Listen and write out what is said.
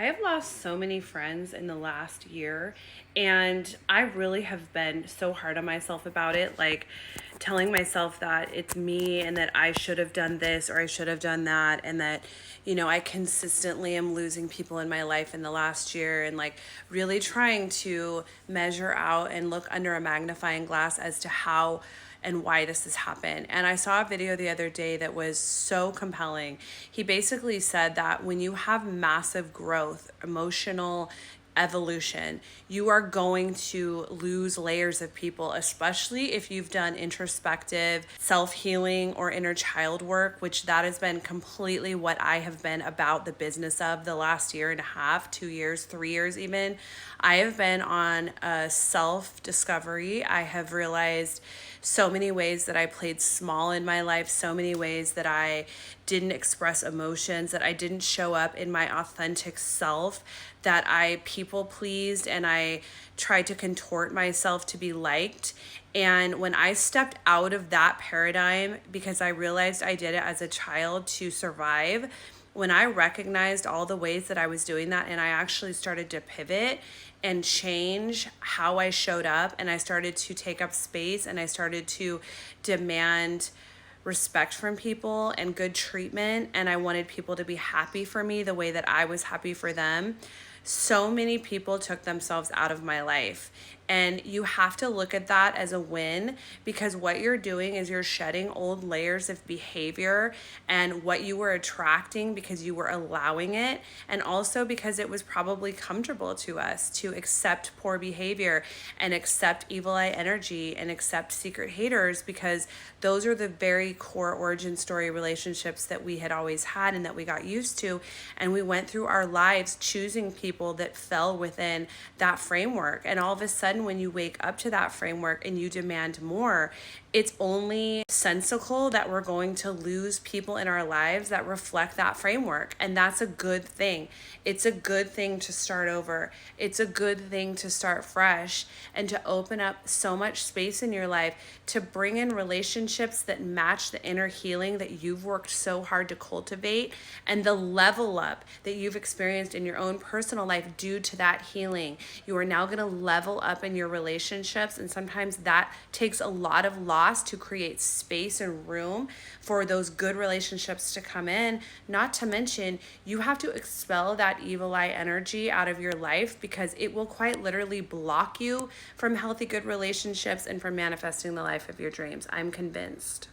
I have lost so many friends in the last year, and I really have been so hard on myself about it, like telling myself that it's me and that I should have done this or I should have done that, and that, I consistently am losing people in my life in the last year, and like really trying to measure out and look under a magnifying glass as to how and why this has happened. And I saw a video the other day that was so compelling. He basically said that when you have massive growth, emotional evolution, you are going to lose layers of people, especially if you've done introspective self-healing or inner child work, which that has been completely what I have been about the business of the last year and a half, 2 years, 3 years even. I have been on a self-discovery. I have realized so many ways that I played small in my life, so many ways that I didn't express emotions, that I didn't show up in my authentic self, that I people pleased and I tried to contort myself to be liked. And when I stepped out of that paradigm, because I realized I did it as a child to survive, when I recognized all the ways that I was doing that, and I actually started to pivot and change how I showed up, and I started to take up space, and I started to demand respect from people and good treatment, and I wanted people to be happy for me the way that I was happy for them, so many people took themselves out of my life. And you have to look at that as a win, because what you're doing is you're shedding old layers of behavior and what you were attracting because you were allowing it, and also because it was probably comfortable to us to accept poor behavior and accept evil eye energy and accept secret haters, because those are the very core origin story relationships that we had always had and that we got used to. And we went through our lives choosing people that fell within that framework. And all of a sudden, when you wake up to that framework and you demand more, it's only sensical that we're going to lose people in our lives that reflect that framework. And that's a good thing. It's a good thing to start over. It's a good thing to start fresh and to open up so much space in your life to bring in relationships that match the inner healing that you've worked so hard to cultivate, and the level up that you've experienced in your own personal life due to that healing. You are now going to level up in your relationships, and sometimes that takes a lot of loss to create space and room for those good relationships to come in. Not to mention, you have to expel that evil eye energy out of your life, because it will quite literally block you from healthy, good relationships and from manifesting the life of your dreams. I'm convinced.